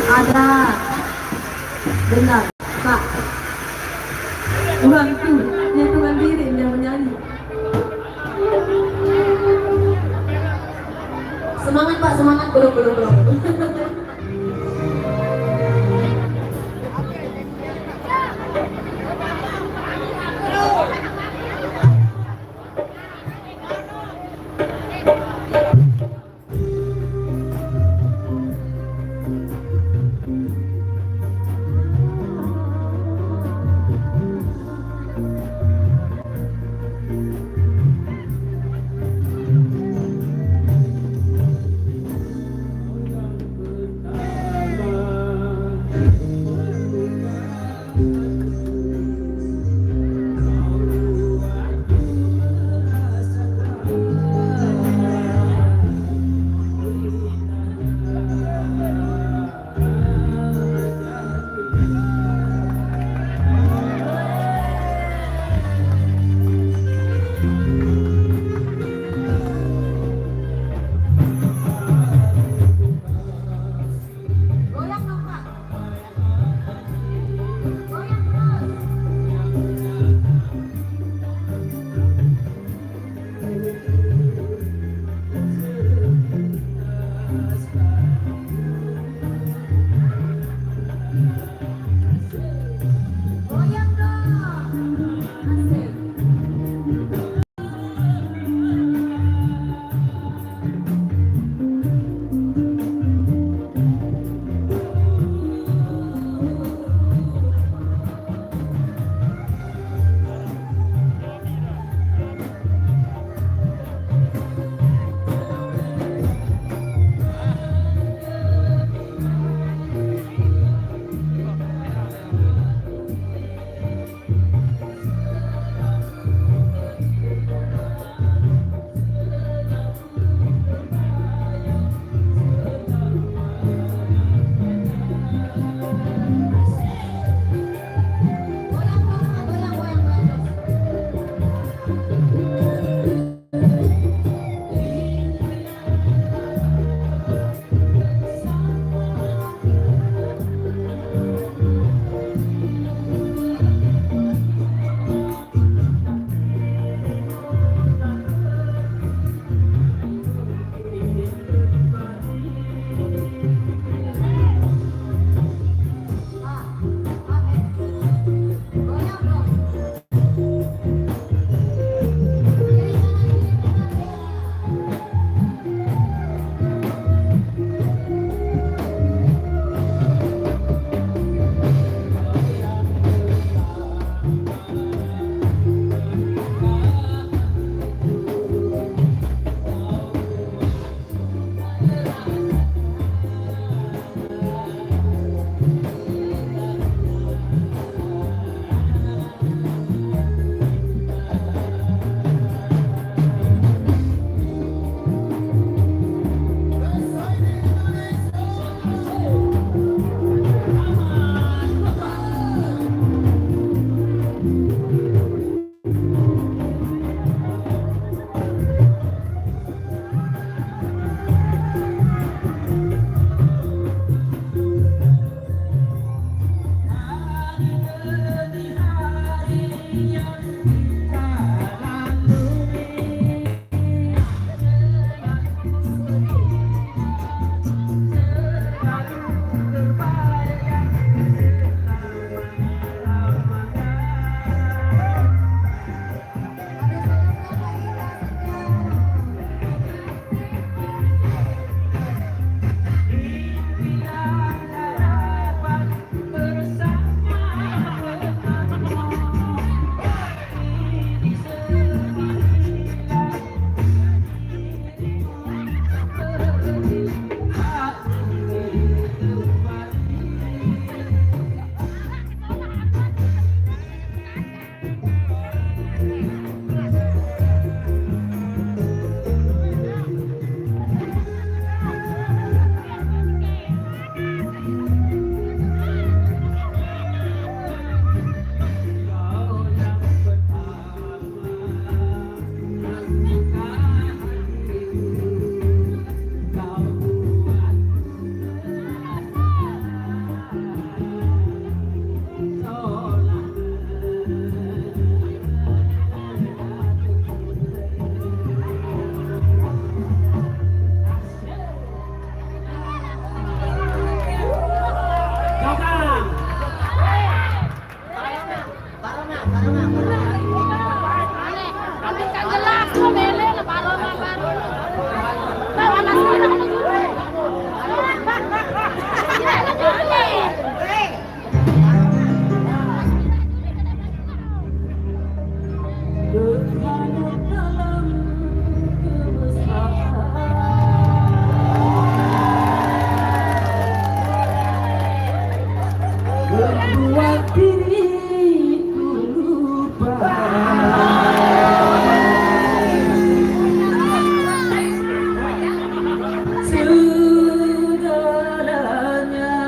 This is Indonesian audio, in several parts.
Ada, benar, Kak. Bukan tuh, dia tuh mandiri yang menyanyi. Semangat Pak, semangat, belum belum belum. Membuat diriku lupa segalanya.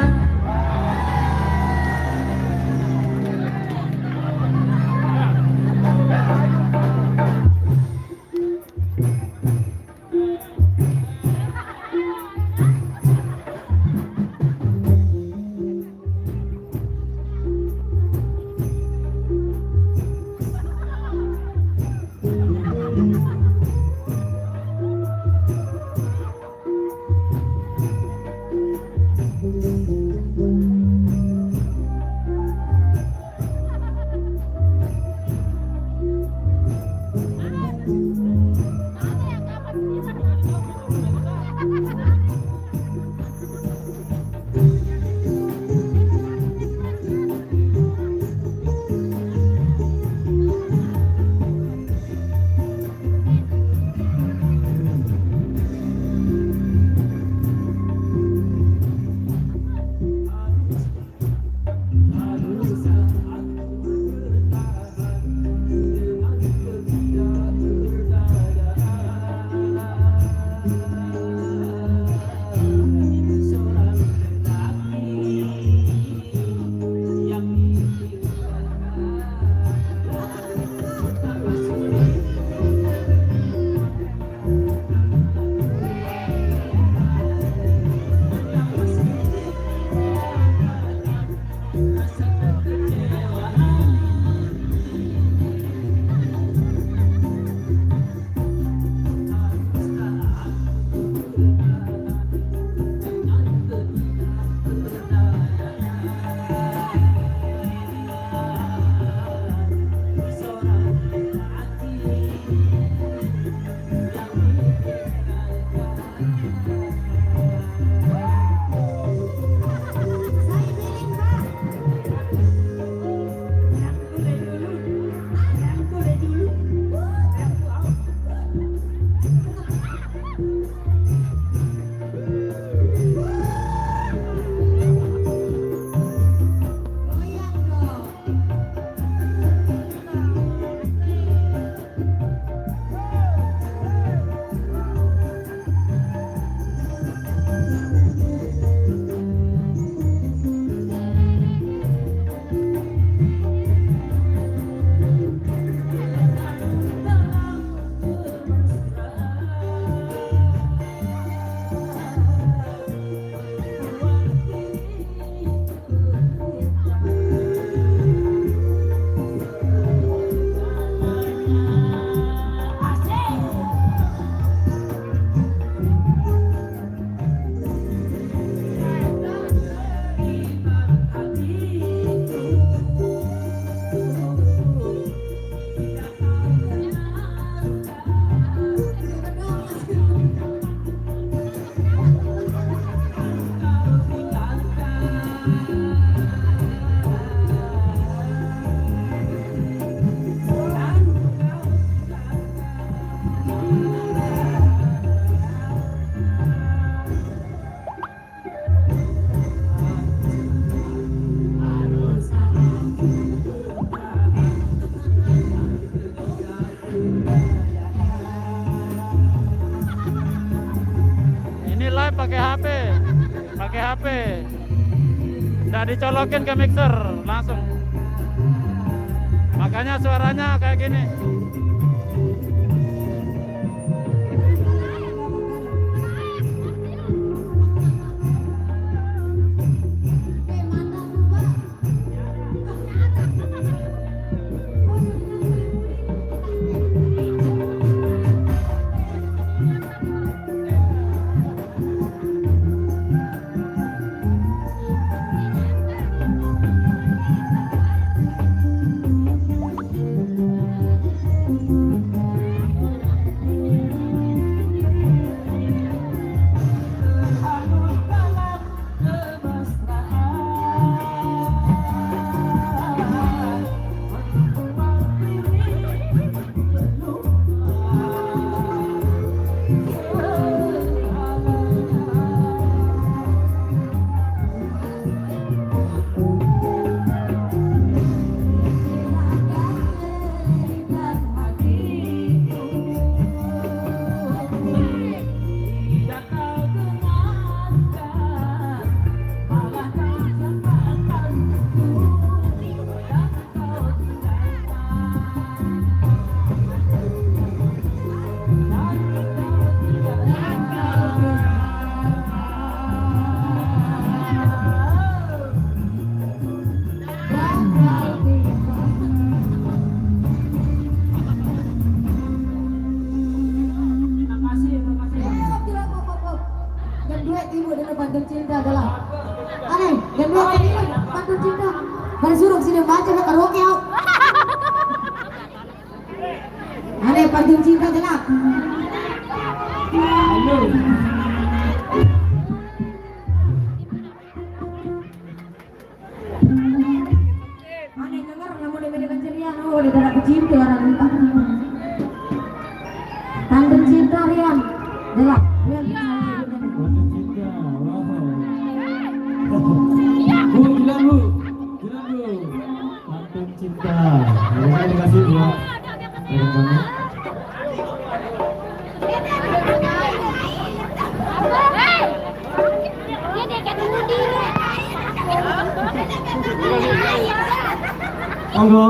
pakai HP, nggak dicolokin ke mixer langsung, makanya suaranya kayak gini. Kedua kali pantun cinta. Bersuruh sini baca ke karaoke. Ada pantun cinta jenak. Halo. Mana yang denger yang mau diberikan ceria, oh di dalam cinta orang lupa. Pantun cinta Rian, jenak. Rian. Pantun cinta. Wow. Bu, bilang bu. Bilang bu. Pantun cinta. Terima kasih buat teman-teman. Monggo.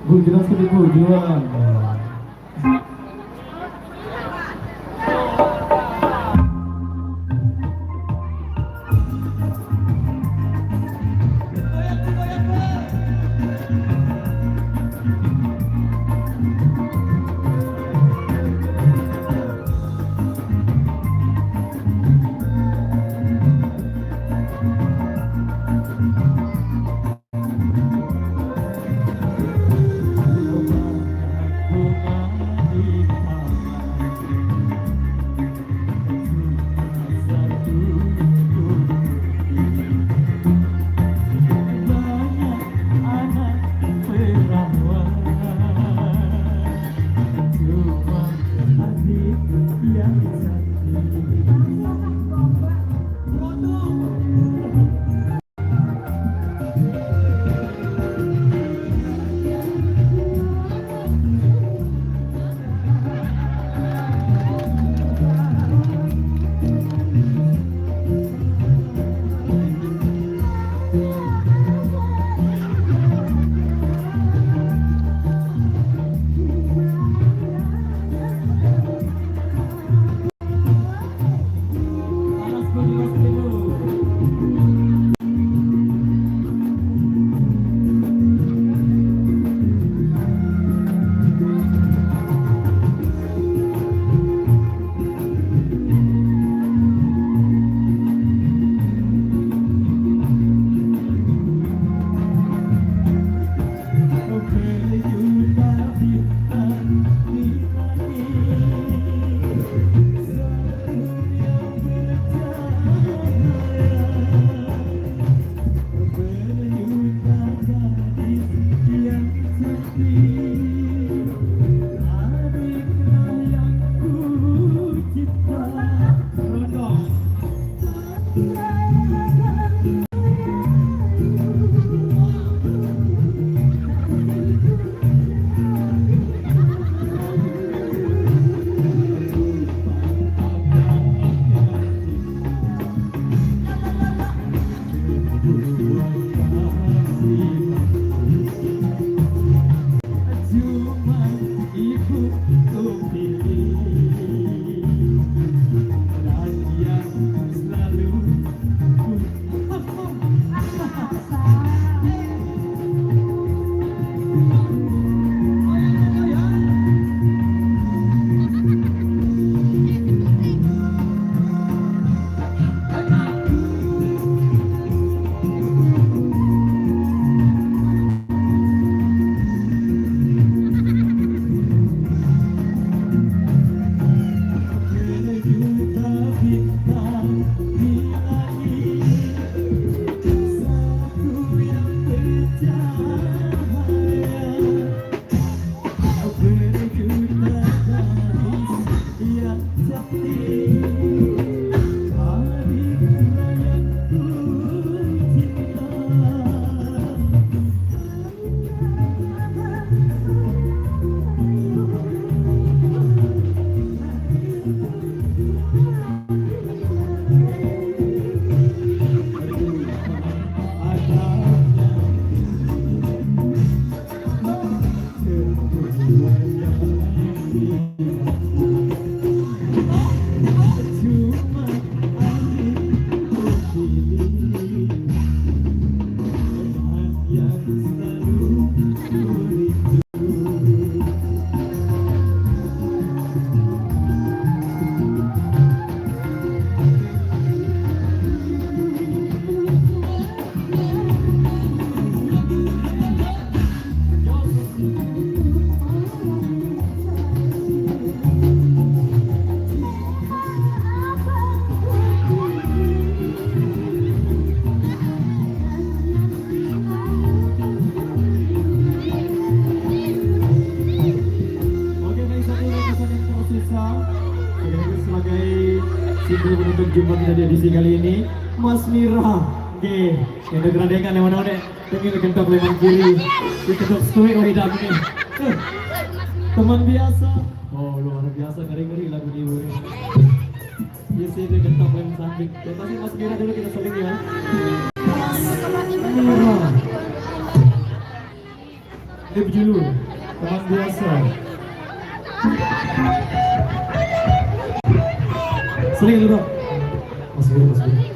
Bu, jelaskan ibu, jualan. untuk jumpa kita di edisi kali ini. Mas Mira, oke, yang degradekan yang mana-mana, pengen kentok leman kiri, dikentok stuik oh hitam ini. Teman biasa, oh luar biasa, ngeri-ngeri lagu ini bu. Dia sih dikentok leman samping. Ya pasti Mas Mira dulu kita saling ya. Mira, ini berjulur, teman biasa. Sering dulu dong. Mas Mira, Mas Mira.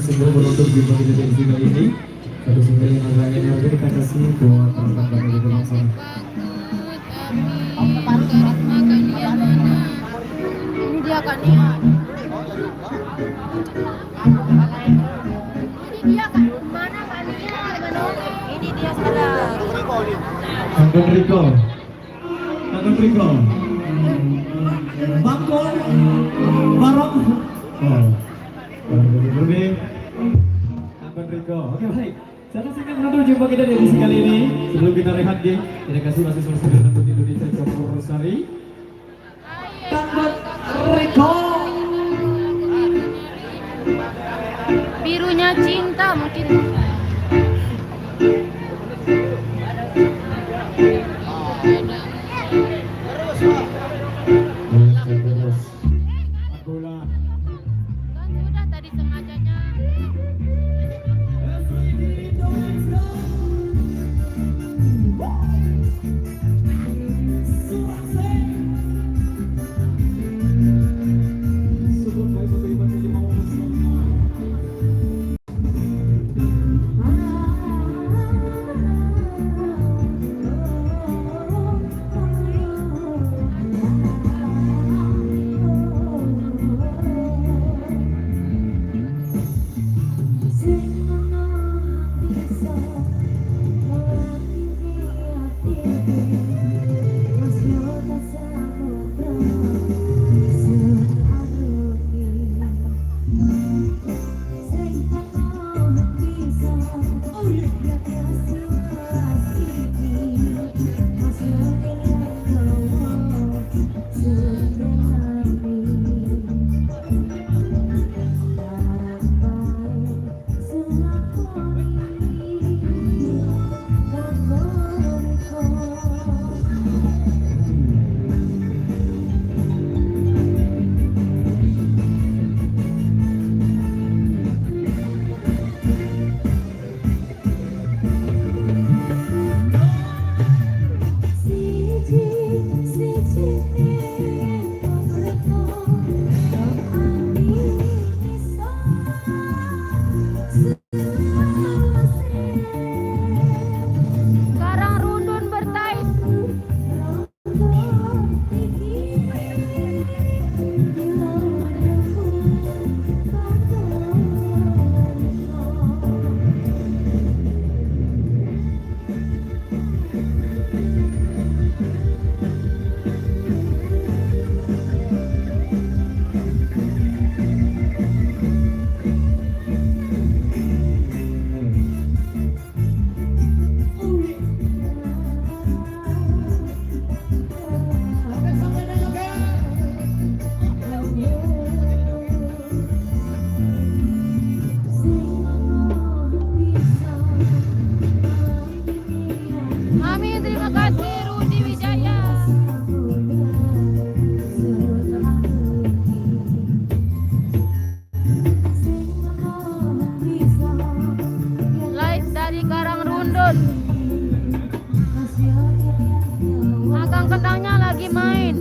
single menutup jumpa kita di sini kali ini. Satu single yang agak yang kita kasih buat teman-teman yang berlangsung. Ini dia kan Nia. Ini dia kan mana kan Nia? Ini dia sekarang. Anggun Riko. Anggun Riko. Bangkong. Barong. Oh. Berbeda. Anggun Riko. Oke baik. Satu single menutup jumpa kita di edisi kali ini. Sebelum kita rehat di, kita kasih masih selesai untuk Indonesia Campur Rosari. Anggun Riko. Birunya cinta mungkin. Bola. Kan sudah tadi sengajanya. Karang rundun bertais. Amin, terima kasih Rudi Wijaya. Live dari Karang Rundun. Akang Kendangnya lagi main.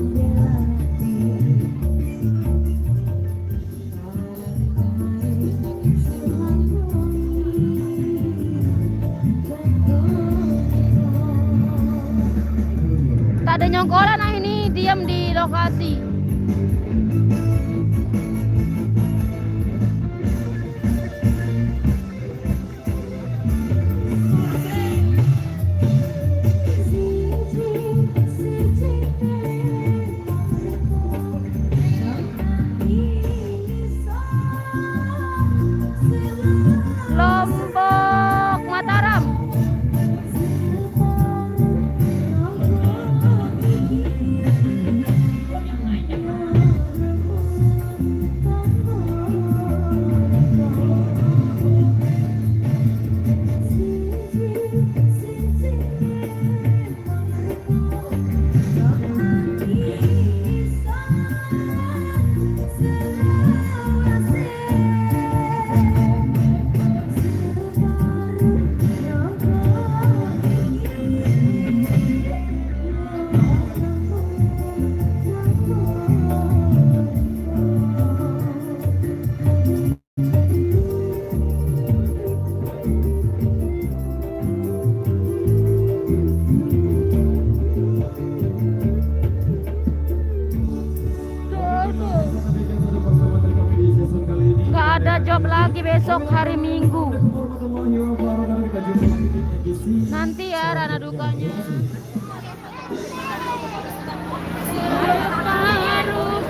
Tak ada nyongkolan, nah ini diam di lokasi. Lombok Mataram. besok hari Minggu. Warahmatullahi wabarakatuh. Kita jumpa lagi di edisi Nanti ya Rana dukanya. Harus.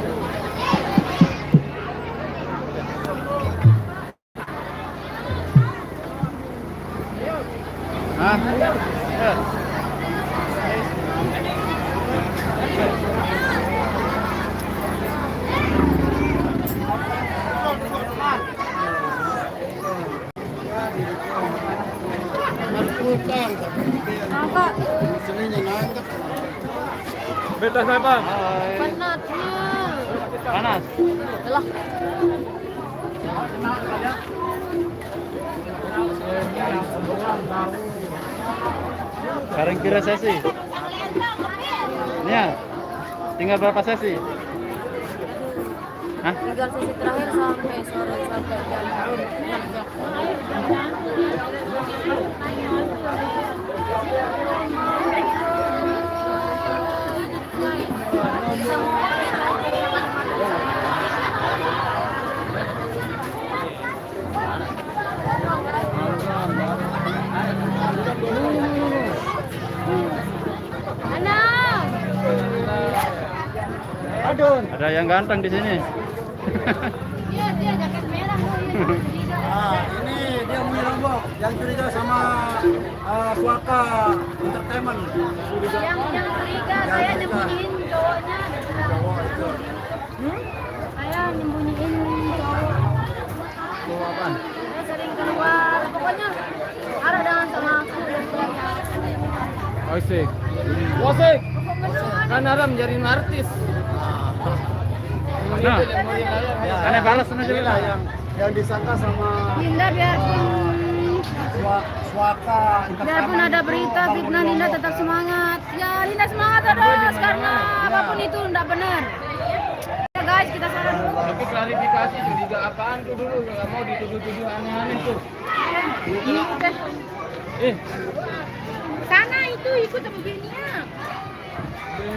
Apa? Beta siapa? Penatnya. Panas. Lah. Sekarang kira sesi. Ya. Tinggal berapa sesi? Hah? Tinggal sesi terakhir sampai sore sampai jam. Aduh. Ada yang ganteng di sini. Iya, dia jaket merah. Ini dia punya Lombok yang curiga sama Suaka Entertainment. Yang curiga saya nyembunyiin cowoknya. Saya nyembunyiin cowok. Cowok apaan? Saya sering keluar. Pokoknya ada dengan sama aku. Osik. Osik. Kan Aram jadi artis. Nah, kan balas sama Inilah yang disangka sama Dinda biarpun Suaka biarpun ada berita fitnah, Dinda tetap semangat. Ya, Dinda semangat terus karena apapun itu enggak benar. Ya guys, kita saran dulu. Tapi klarifikasi curiga apaan tuh dulu, nggak mau dituduh-tuduh aneh-aneh tuh. Ini teh. Sana itu ikut sama Benia.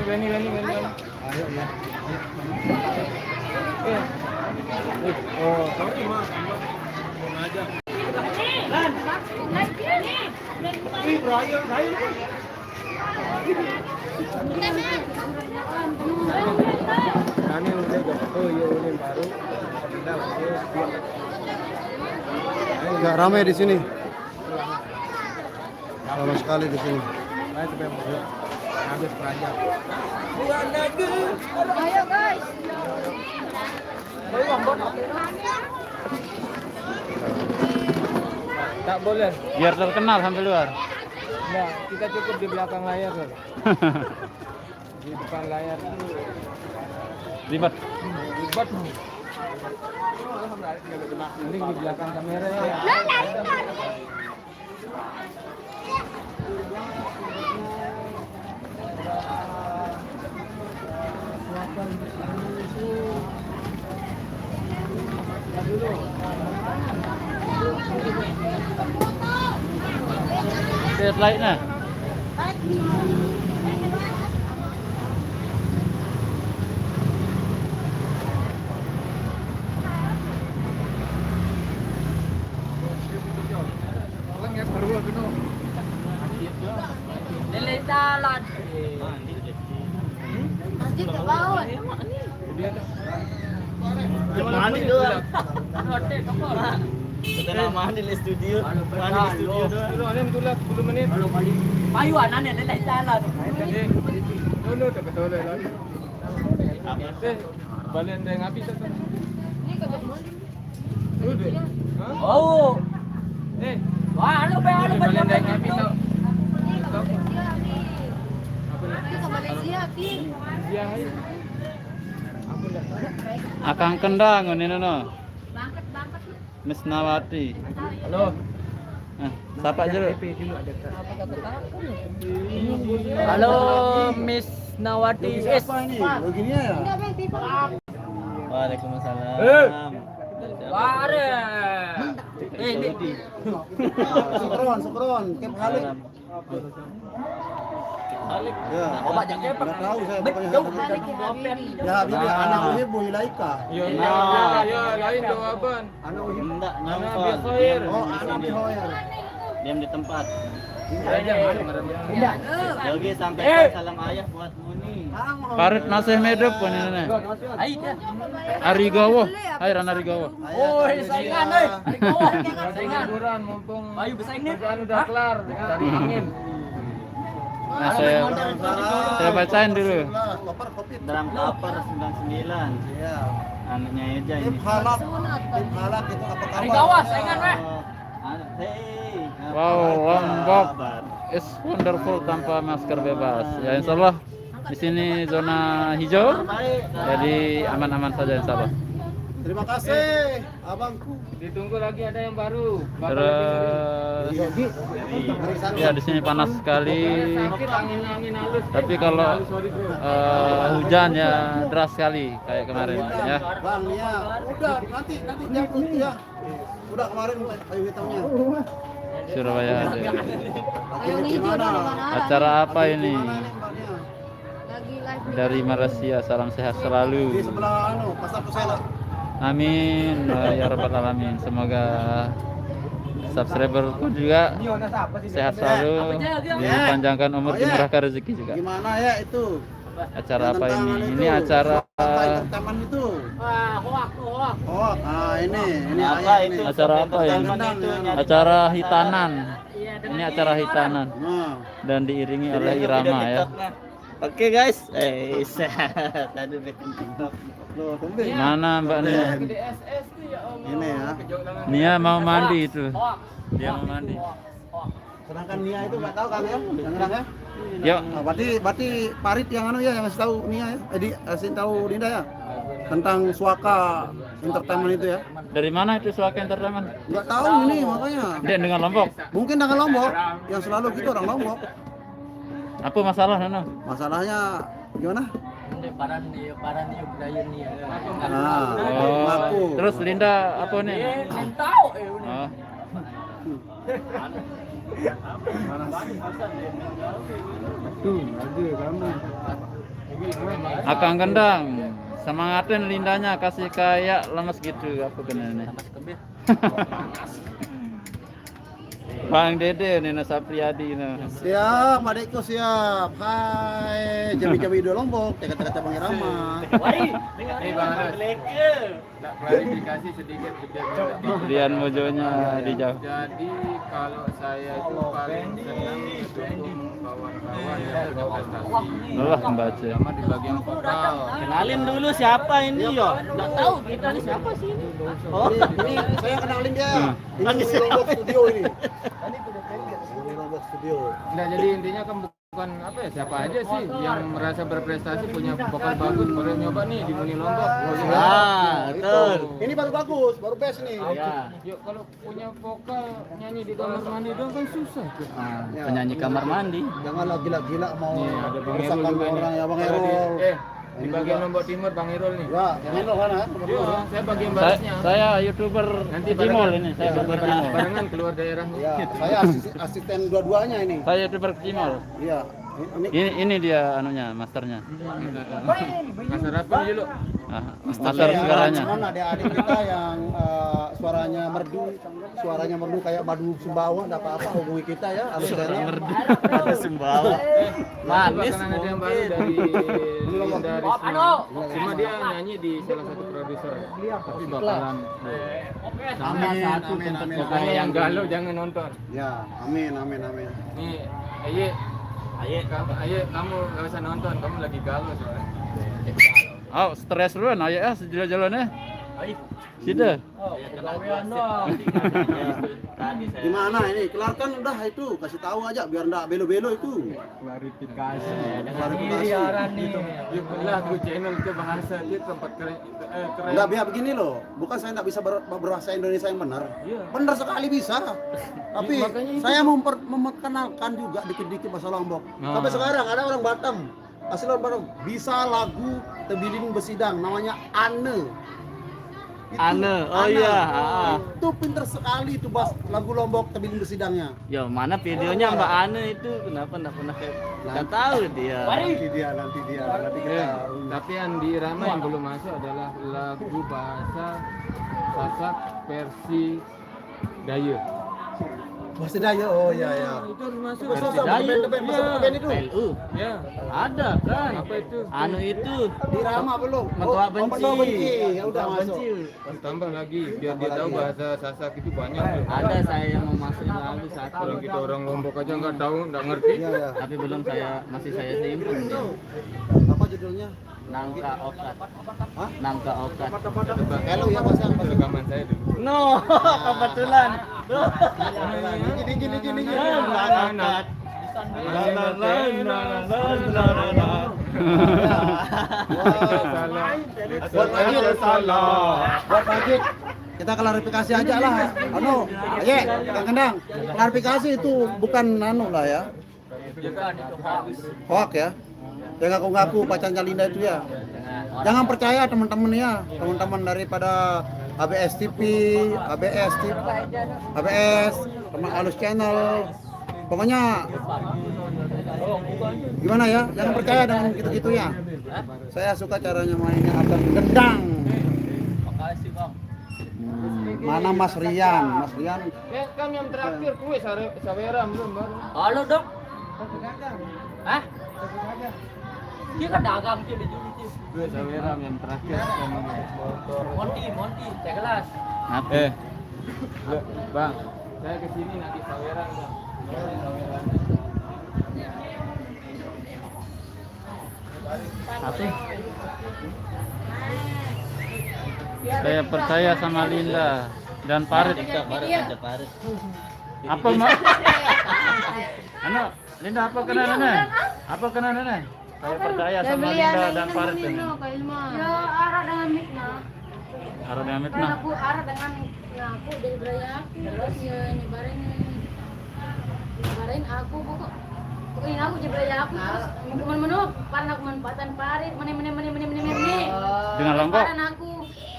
Beni. Ayo ya. Oh, Enggak ramai di sini. Ramai sekali di sini. habis pelajar. Ayo guys. Tak boleh. Biar terkenal sampai luar. Enggak, kita cukup di belakang layar loh. Di depan layar itu ribet. Ribet. Mending di belakang kamera ya. Headlightnya. Jalan. Masjid ke bawah. Mandi doang. Setelah mandi di studio. Mandi di studio doang. Dulu anem tulak 10 menit. Payu anaknya leleh jalan. Dulu tak betul lah. Balen dia ngapi tu. Ini kagak mau. Dulu. Oh. Wah, anu be Balen dia ngapi tu. Ini ke Malaysia, Tin. Dia hai. Akang kendang ini nono. Bangkat. Miss Nawati. Halo. Siapa aja lu? Halo Miss Nawati. Ini begini ya. Enggak, Bang, tipe. Waalaikumsalam. Ware. Ini Sukron. Kep kali. Ya, Obat jangan nggak tahu saya pokoknya. Balik ya Habibi. Ya Habibi, anak uhib bu ilaika. Ya, lain jawaban. Anak uhib. Enggak Ana nyamper. bi khair. Oh, anak bihoyer. Diam di tempat. Iya. Yogi sampaikan salam ayah buat Muni. Parit masih hidup pun ini. Arigawa. Hai Ran Arigawa. Oh, saingan euy. Ari kawan. Saingan buran mumpung. Ayo bersaing nih. Kerjaan udah kelar dari angin. Nah, saya bacain dulu. Koper kopi. Dalam kapar 99. Iya. Anaknya Eja Tim ini. halak. Tim halak itu apa kabar? Ari gawas saingan weh. Hey. Wow, Lombok is wonderful tanpa masker bebas. Ya insya Allah di sini zona hijau, jadi aman-aman saja insya Allah. Terima kasih, abangku. Ditunggu lagi ada yang baru. Iya. Terus ya di sini panas sekali. Angin halus. Tapi kalau hujan ya deras sekali kayak kemarin ya. Bang, ya. Udah, nanti tiap itu ya. Udah kemarin kayu hitamnya. Surabaya. Ayo hijau Gimana? dari mana? Acara apa ini? Gimana nih mbaknya? Lagi live Dari Malaysia, salam sehat Di selalu. sebelah pasar Kusela. Amin ya rabbal alamin. Semoga subscriberku juga sehat selalu, dipanjangkan umur, dimurahkan rezeki juga. Gimana ya itu? Acara apa Yang ini? tantangan Ini itu. acara Apa entertainment itu? Wah, hoak. Oh, ini Apa ayah itu? ini. Acara apa ini? Tendang, ya. Acara hitanan. Ini acara hitanan Nah, dan diiringi oleh irama ya. Oke guys. Tadi bikin TikTok. loh, tumben. Mana Mbak Nia? Ini ya. Nia mau mandi itu. Dia mau mandi. Sedangkan Nia itu nggak tahu kan ya? Dengar ya? Yuk. Nah, berarti Parit yang anu ya yang ngasih tahu Nia ya. Kasih tahu Dinda ya. Tentang Suaka Entertainment itu ya. Dari mana itu Suaka Entertainment? Nggak tahu ini makanya. Dia dengan Lombok. Mungkin dengan Lombok. Yang selalu gitu orang Lombok. Apa masalah Nono? Masalahnya gimana? Paran nih budaya nih. Nah, Oh, ngaku. terus Linda apa nih? Tahu Oh. Akang Kendang, semangatin Lindanya, kasih kayak lemes gitu apa kenanya? Bang Dede Nena Sapriyadi nah. Siap, adikku siap. Hai, jami-jami dua Lombok, kata-kata Bang Irama. Klarifikasi sedikit Dian mojonya dijauh. Jadi kalau saya itu paling senang mendukung kawan-kawan yang berprestasi. Lelah membaca. Sama di bagian vokal. Kenalin dulu siapa ini yo. Enggak tahu kita ini siapa sih ini. Oh, ini saya kenalin dia. Ini di Lombok Studio ini. Ini Lombok Studio. Nah, jadi intinya kan bukan apa ya, siapa aja sih yang merasa berprestasi punya vokal bagus baru nyoba nih di Muni Lombok. Betul. Ini baru bagus, baru best nih. Ya. Yuk kalau punya vokal nyanyi di kamar mandi dong kan susah tuh. Ya. Penyanyi kamar mandi. Janganlah gila-gila mau Nih, ada Bang Erol merusakkan juga nih. orang ya Bang Kalau Erol. di bagian Lombok Timur Bang Erol nih. Ya, yang Erol kan ya? Iya, saya bagian balasnya. Saya YouTuber Nanti Cimol ini, saya Ya, YouTuber Cimol. barengan keluar daerah. Ya, saya asisten dua-duanya ini. Saya YouTuber Cimol. Iya. Ini dia anunya, masternya. Master apa dulu? Master segalanya. Cuman ada adik kita yang suaranya merdu, kayak madu Sumbawa, enggak apa-apa hubungi kita ya. Ada Sumbawa. Manis Bakalan ada yang baru mungkin. dari Linda Risma. Cuma dia nyanyi di salah satu produser. Tapi bakalan Amin. pokoknya yang galau jangan nonton. Ya, amin. Nih, kamu gak usah nonton, kamu lagi galau soalnya. Oh, stres duluan, ayo ya sejalan-jalannya. Sudah. Tadi Di mana ini? Kelarkan udah itu, kasih tahu aja biar enggak belo-belo itu. Klarifikasi. Klarifikasi. Lah, aku channel ke bahasa dia tempat keren. Enggak biar begini loh. Bukan saya enggak bisa berbahasa Indonesia yang benar. Benar sekali bisa. Tapi saya memperkenalkan juga dikit-dikit bahasa Lombok. Sampai sekarang ada orang Batam. Asli orang Batam bisa lagu Tebiling Besidang namanya Ane. Ane, oh iya. Itu pinter sekali itu bas lagu Lombok Tebing Bersidangnya. Ya mana videonya Mbak Ane itu? Kenapa nggak pernah nggak tahu dia? Nanti kita. Tapi Andi Rama yang belum masuk adalah lagu bahasa Sasak versi Dayu. Bahasa Daya, oh iya ya. Itu harus masuk. Masuk Dayu. band itu. PLU. Ya. Ada kan? Apa itu? Anu itu. Di Rama belum. Mertua benci. Mertua benci. Ya udah Mertua masuk. benci. Tambah lagi biar dia tahu bahasa Sasak itu banyak. Ada saya yang mau masukin lagu satu. Kalau kita orang Lombok aja nggak tahu, nggak ngerti. Iya ya. Tapi belum masih saya simpen. Apa judulnya? Nangka Okat. Hah? Nangka Okat. Hello ya pasang. Rekaman saya dulu. No, kebetulan. Gini. Nangka. Buat Majid. Kita klarifikasi aja lah. Anu, aye, Kang Kendang. Klarifikasi itu bukan anu lah ya. Hoak ya. Yang ngaku-ngaku pacarnya Linda itu ya. Jangan percaya teman-teman ya, teman-teman daripada ABS TV, ABS, teman Alus Channel. Pokoknya gimana ya? Jangan percaya dengan gitu-gitu ya. Saya suka caranya mainnya agak gendang. Makasih, Bang. Mana Mas Rian? Mas Rian Kan yang terakhir kue Saweram belum baru. Halo dong. Hah? Dia kan dagang dia di Juli tuh. Kue Saweram yang terakhir. Monty, teh kelas. Bang, saya kesini nanti Saweram bang. Saweram. Apa? Saya percaya sama Linda dan Farid. Parit. Apa mak? Anu, Linda apa kena nenek? Apa kena nenek? Saya percaya sama Linda dan Farid ini. Ya arah dengan Mitna. Harus dengan Kan Mitna. aku arah dengan ngaku dari beraya aku terus ya nyebarin aku pokok pokoknya aku jadi beraya aku terus menu karena aku manfaatan Farid mene Dengan Lombok. karena aku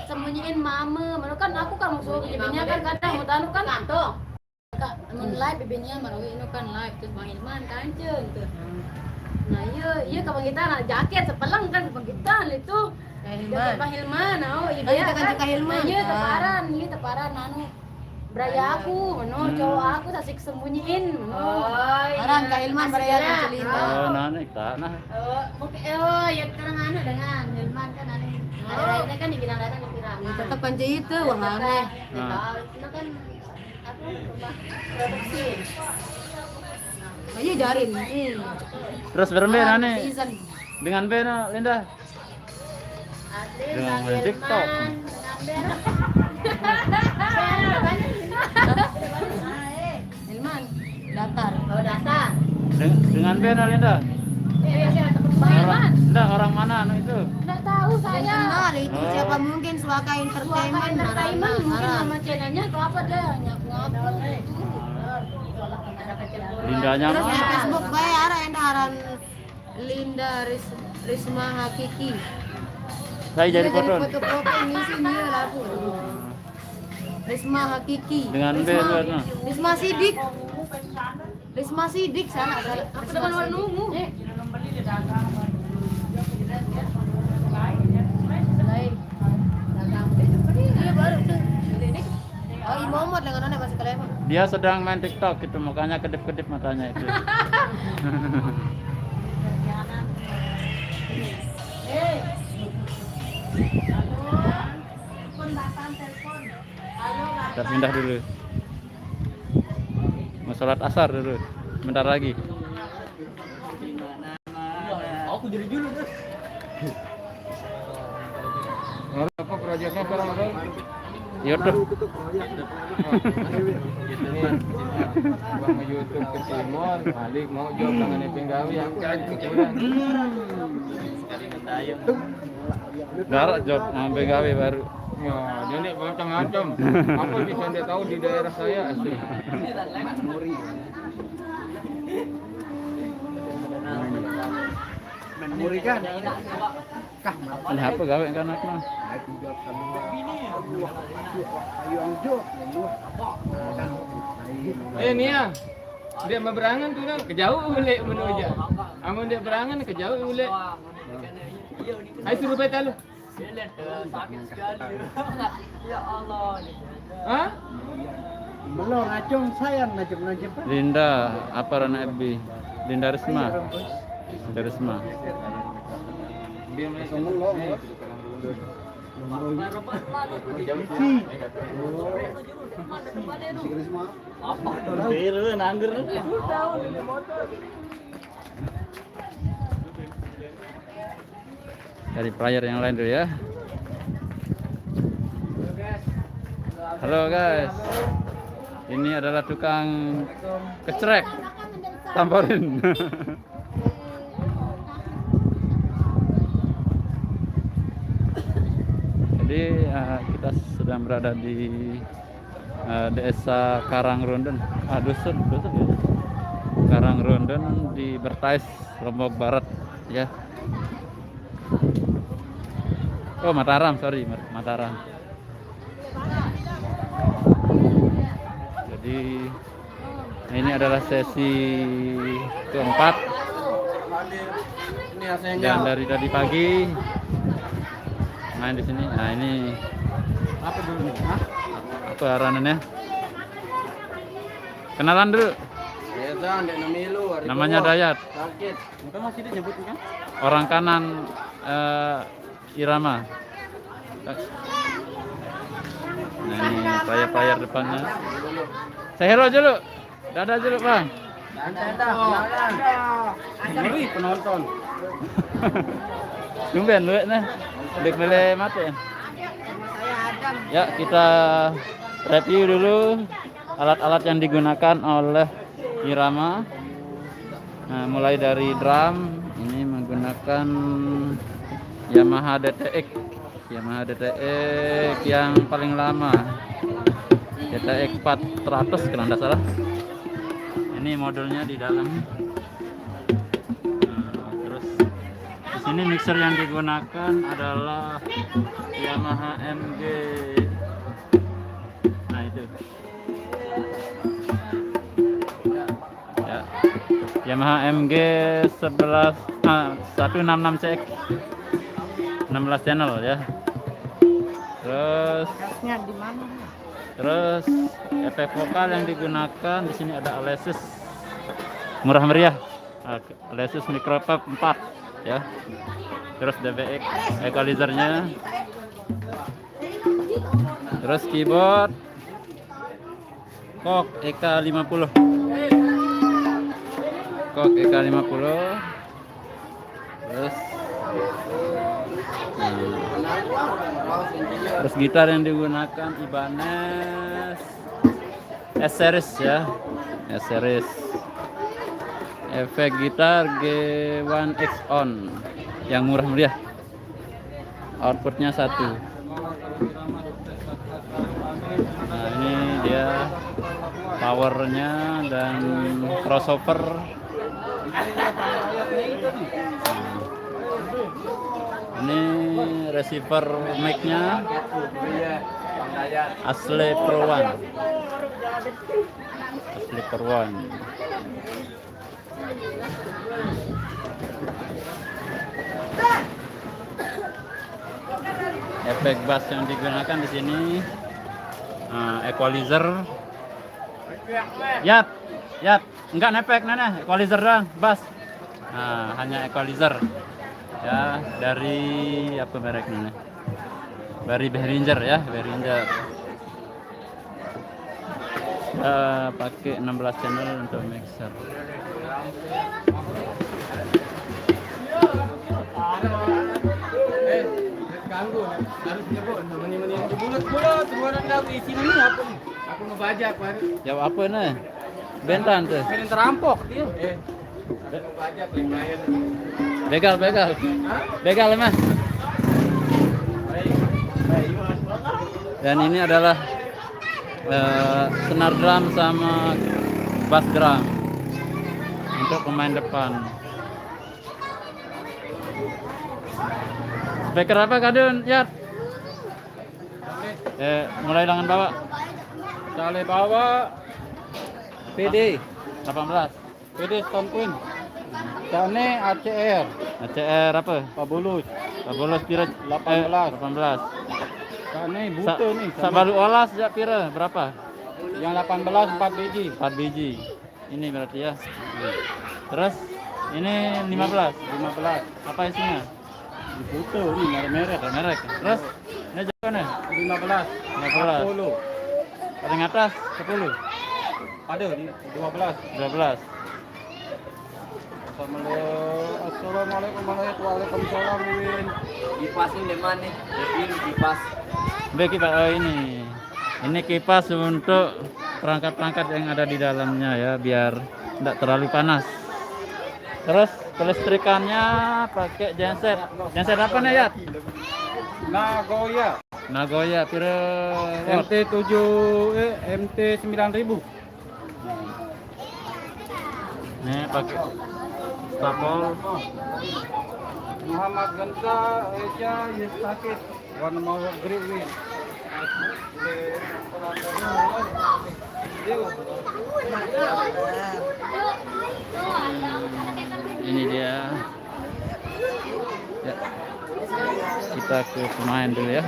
sembunyiin mama mana kan aku kan musuh bibirnya kan kadang mau tanu kan kantong men live bibirnya marawi ini kan live terus Bang Ilman kanceng tuh nah iya kapan kita nak jaket sepelang kan kapan kita itu jaket Bang Hilman oh iya kan iya teparan anu beraya aku menur cowok aku sasik sembunyiin menur Orang Kak Hilman beraya cerita. Oh, nenek tak nah. ya sekarang anu dengan Hilman kan anu ada kan dibilang datang ke Pirang Tetap panci itu wahane. itu kan apa produksi Ayo jarin. Terus bermain nenek Season. dengan Bena Linda. Adil Dengan Bang TikTok. Hilman dengan Hilman datar. oh dasar Dengan Bena Linda. siapa Bang Hilman Orang mana anu itu? nggak tahu Saya saya kenal itu Oh. siapa mungkin Suaka Suaka Entertainment. Entertainment mungkin Arah. nama channelnya atau apa deh ngaku Lindanya Terus di mah. Facebook bae arah endaran Linda Risma Hakiki. Saya jadi Dia foto. foto ngisi dia lagu. Risma Hakiki. Dengan B Risma- itu, nah. Risma Sidik. Risma Sidik sana. aku dengan warna ungu Lain. Dia baru tuh. Oh, Imomot dengan anak masih kelema. Dia sedang main TikTok gitu, makanya kedip-kedip matanya itu. Kita pindah dulu. Mau sholat asar dulu. Bentar lagi. Aku jadi dulu deh. Apa proyeknya sekarang ada? YouTube. Bang YouTube ke Timur, balik mau job dengan Penggawi aku kepikiran. Darat job ngambil gawe baru. Ya, jadi macam-macam. Apa bisa anda tahu di daerah saya asli. Muri kan? Ini apa gawe kan anak mah? Nia. Dia mah berangan tuh nang kejauh ule menuju. Amun dia berangan kejauh ule. Ayo suruh beta lu. Sakit sekali. Ya Allah. Hah? Belum ngacung sayang najib-najib. Linda, apa Rana FB? Linda Risma. Linda Risma. Dia main Biru nanggur. Dari player yang lain dulu ya. Halo guys. Ini adalah tukang kecrek tamborin. Jadi kita sedang berada di desa Karangrunden, dusun ya. Karangrunden di Bertais, Lombok Barat ya. Oh Mataram, sorry Mataram. Jadi ini adalah sesi keempat. Dan dari tadi pagi main di sini. Nah ini apa dulu? Hah? apa aranannya? Kenalan dulu. Ya dan dek namilu. Namanya Dayat. Sakit. Itu masih disebut kan? Orang kanan Irama. Nah ini player depannya. Saya hero dulu. Dadah dulu bang. Ngeri penonton. Tumben lu nah. Dek beli mati. Ya kita review dulu alat-alat yang digunakan oleh Irama. Nah, mulai dari drum ini menggunakan Yamaha DTX yang paling lama, DTX 400 kalau tidak salah. Ini modelnya di dalam. Nah, terus di sini mixer yang digunakan adalah Yamaha MG. Nah itu. Ya. Yamaha MG 166 CX 16 channel ya. Terus efek vokal yang digunakan di sini ada Alesis murah meriah, Alesis Micropop 4 ya. Terus DBX equalizernya. Terus keyboard Korg EK50. Korg EK50. Terus gitar yang digunakan Ibanez S-Series ya. S-Series. Efek gitar G1X on yang murah meriah. Outputnya 1. Nah ini dia powernya dan crossover. Ini receiver mic-nya Asli Pro One. Asli Pro One. Efek bass yang digunakan di sini equalizer. Yap, enggak nepek nana, equalizer doang, bass. Nah, hanya equalizer. Ya, dari apa mereknya? Dari Behringer ya, Behringer. Pakai 16 channel untuk mixer. Ganggu, harus nyebut teman-teman yang bulat-bulat semua orang tahu isi ini apa nih? Aku ngebajak baru. Jawab apa nih? Bentan tuh. Pengen terampok dia. Ngebajak lain. Begal. Begal mas. Dan ini adalah senar drum sama bass drum untuk pemain depan. Speaker apa kadun, Yat? Mulai dengan bawa. Sale bawa PD 18. PD Stone Queen. Sane ACR ACR apa? Pabulus 18 pira? 18. 18. Sane butuh nih. Sa baru olah sejak pira? Berapa? Yang 18 4 biji. 4 biji. Ini berarti ya. Terus ini 15. 15. Apa isinya? Butuh nih merek-merek. Merek. Terus ini jawabannya 15. 15. 10. Paling atas 10. Ada di 12. 12. Assalamualaikum Waalaikumsalam Win. Kipas ini di mana? Ini kipas. Baik kipas, oh ini kipas untuk perangkat-perangkat yang ada di dalamnya ya, biar tidak terlalu panas. Terus kelistrikannya pakai genset. Genset apa nih ya? Nagoya pira watt? MT 9000. Nih pakai stapel. Muhammad Ganta Eja Yesakit warna mau green win. Ini dia. Ya. Kita ke pemain dulu ya.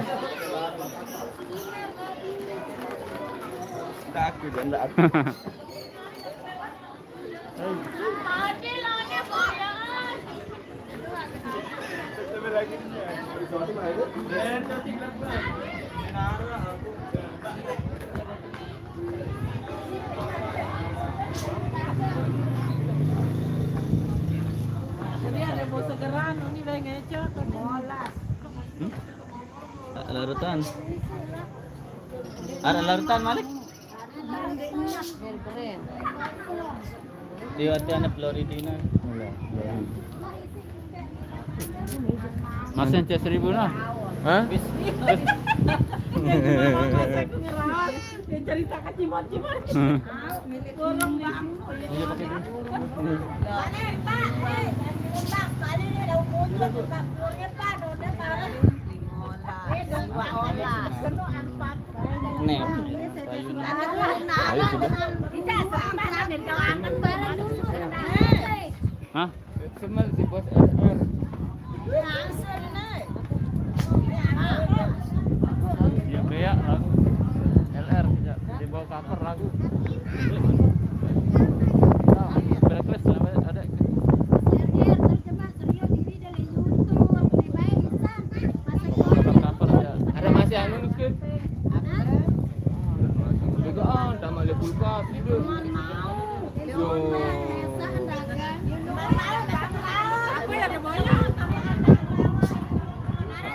Larutan. Ada larutan Malik? Di watiannya Floridina. Masih C 1000 nah. Hah? Cerita ke cimot-cimot. Orang bang. Nih. Hah? Semen si bos LR. Ya kayak lagu LR tidak dibawa cover lagu. Blacklist ada. Cover ya. Ada masih anu nih kan? Juga tambah le kulkas itu.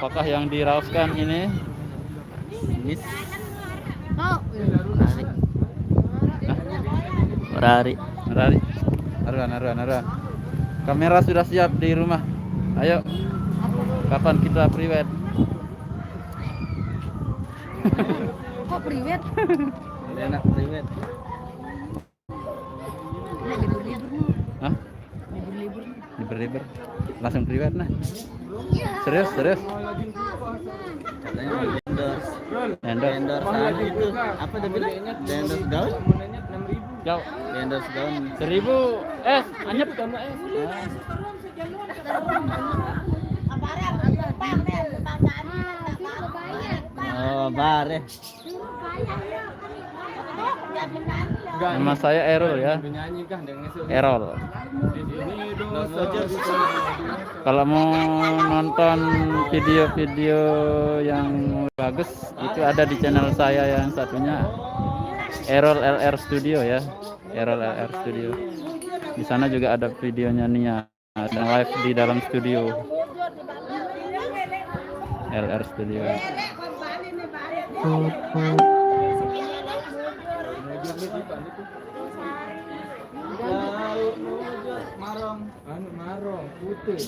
Apakah yang dirauskan ini? Rari. Naruhan. Kamera sudah siap di rumah. Ayo. Kapan kita priwet? Kok priwet? Enak priwet. Hah? Libur. Langsung priwet nah. Serius. Katanya endorse itu apa dia bilang? Endorse gaun? Gaun. Endorse gaun 1000 es anyep kamu es. Oh, bare. Nama saya Errol ya. Errol. Kalau mau nonton video-video yang bagus itu ada di channel saya yang satunya Errol LR Studio ya. Errol LR Studio. Di sana juga ada videonya Nia yang live di dalam studio. LR Studio. Marong putih.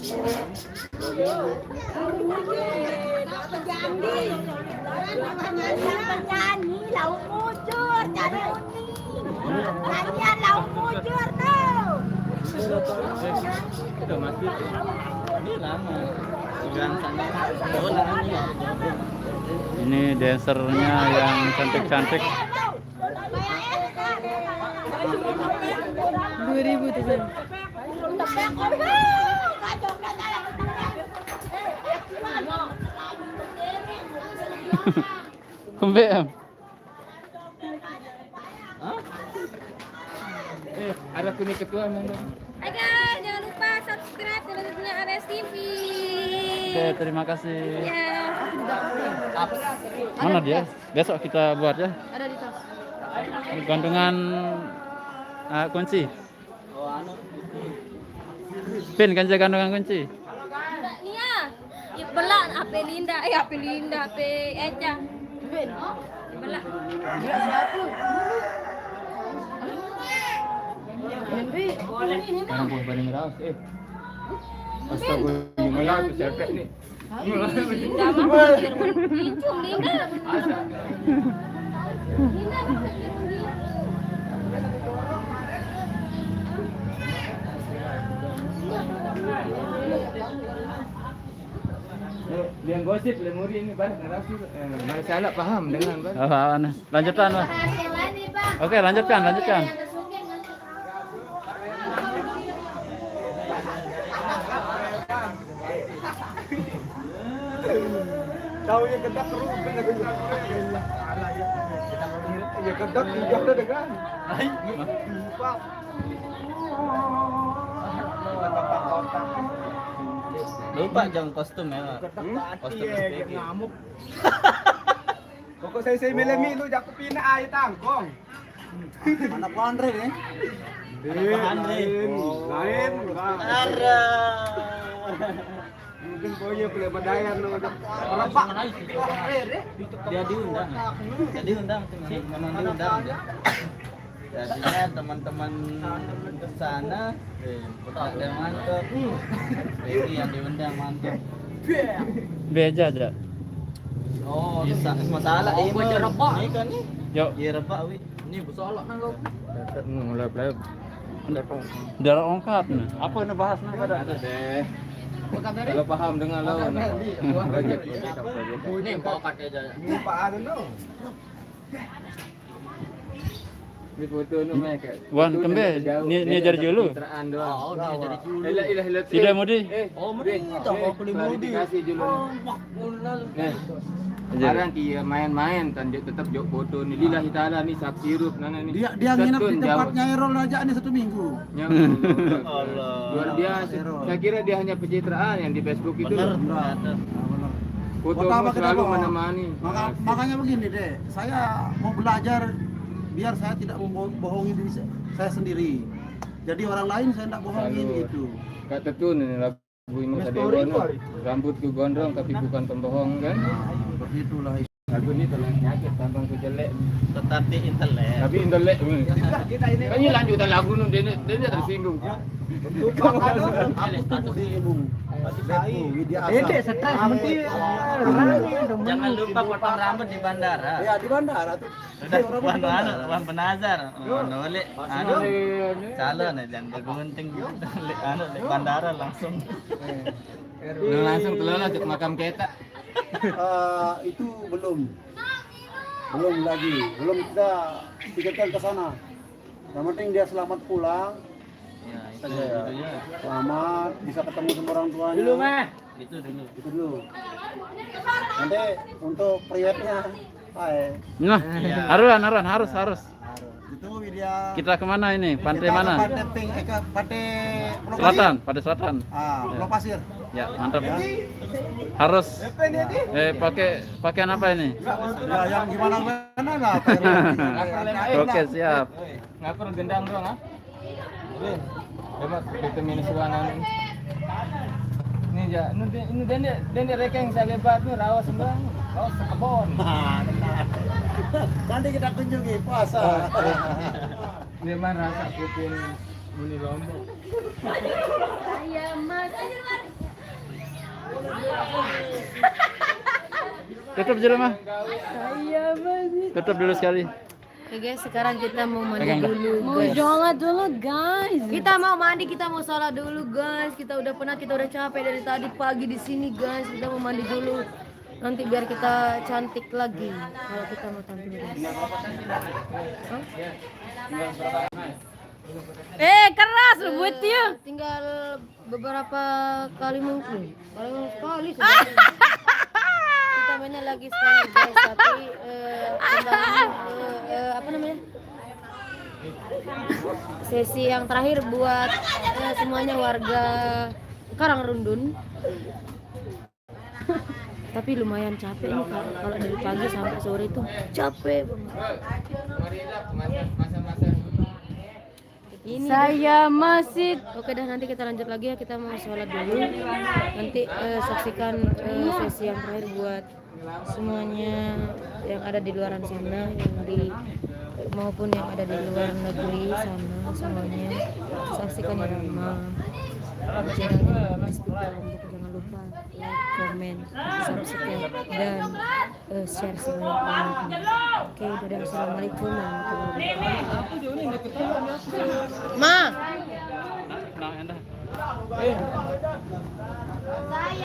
Penyanyi lauk mujur, jadi nyanyian lauk mujur tuh. Udah mati. Ini lama. Ini dancernya yang cantik-cantik. 2000 tuh kan. Kembali. Ada kuning ketua mana? Hai guys, jangan lupa subscribe channelnya Ares TV. Oke, terima kasih. Ya. Mana dia? Besok kita buat ya. Ada di tas. Gantungan kunci. Pin kan jaga gantungan kunci. Nia. Ya belak HP Linda, HP Eca. Belak. Kampung paling raus. Astaga, malah tu cepet ni. Linda mah Incung Linda. Dia gosip lemuri ini banyak raus. Mana salah faham dengan bang. Lanjutkan, Mas. Oke, lanjutkan. Tahu yang kedak terus benar benar. Ya kedak juga ada dengan. Lupa jam kostum ya. Kostum SPG. Ngamuk. Pokok saya melemi lu jak pina ai tangkong. Anak Andre nih. Lain. Ara. Mungkin punya boleh badayan lu. Berapa? Dia diundang. Memang diundang dia. Jadinya teman-teman sana ada mantap. Ini yang diundang mantap. Beja aja. Oh, bisa masalah ini. Baca rebak ini kan nih. Yuk. Ya rebak wi. Ini bersolok nang kau. Mulai play. Darah ongkat nih. Apa yang bahas nih pada? Ada deh. Kalau paham dengan lo, project. Ini pokat aja. Pak ada no. Ini foto nu mereka. Wan kembe, ni jadi julu. Teraan doang. Oh, dia jadi julu. Ilah. Tidak mudi. Oh, mudi tak mau beli mudi. Kasih julu. Nah, sekarang dia main-main kan dia tetap jok foto ni lillahi taala ni saksi rup nana ni. Dia nginep di tempatnya Erol aja nih 1 minggu. Allah. Luar biasa. Saya kira dia hanya pencitraan yang di Facebook itu. Benar. Foto selalu mana-mani. Makanya begini deh, saya mau belajar biar saya tidak membohongi diri saya sendiri. Jadi orang lain saya tidak bohongin gitu. Kak Tetun ini lagu Imam Sadewa. Rambutku gondrong tapi bukan pembohong kan? Begitulah. Lagu ini telah nyakit tampangku jelek. Tetapi intelek. Tapi intelek. Kan ini lanjutan lagu nu dia tersinggung. Jangan lupa potong rambut di bandara. Ya di bandara tuh. Wan penazar. Nolek calon dan bergunting lek bandara langsung. Langsung telah ke makam ketak. Itu belum lagi, belum kita pikirkan ke sana. Yang penting dia selamat pulang. Ya, itu dulunya. Selamat bisa ketemu sama orang tuanya. Dulu mah. Itu dulu. Itu dulu. Nanti untuk priwetnya, Nah, harus. itu dia. Kita kemana ini? Pantai Kita ke mana? Pantai Pulau Selatan, pantai selatan. Pulau Pasir. Ya, mantap. Harus. Pakaian apa ini? Ya yang gimana lah. Oke, siap. Ngakur gendang dong ah. Dapat vitamin suanan. Ini ja, ini dia rekeng saya lebat tu rawa sembang. Rawa sekebon. Nanti kita kunjungi puasa. Dia mah rasa kuping muni lombok. Ayam mas. Tutup dulu mah. Ayam mas. Tutup dulu sekali. Oke guys, sekarang kita mau mandi Pegang dah. dulu Mau guys. sholat dulu guys. Kita mau mandi, kita mau sholat dulu guys. Kita udah penat, kita udah capek dari tadi pagi di sini guys. Kita mau mandi dulu. Nanti biar kita cantik lagi. Kalau kita mau tampil guys. Hah? Keras lu buat dia. Tinggal beberapa kali mungkin. Sekali sudah. Kita mainnya lagi sekali guys, tapi kembali apa namanya? Sesi yang terakhir buat semuanya warga Karangrundun. Tapi lumayan capek nih kalau dari pagi sampai sore itu capek banget. Ini Saya masih oke dah, nanti kita lanjut lagi ya, kita mau sholat dulu. Nanti saksikan sesi yang terakhir buat semuanya yang ada di luar sana, yang di maupun yang ada di luar negeri sana, semuanya saksikan ya Rama. Jangan lupa like, komen, subscribe dan share sebanyak-banyaknya. Oke, dadah, assalamualaikum warahmatullahi wabarakatuh. Ma. Nah, anda.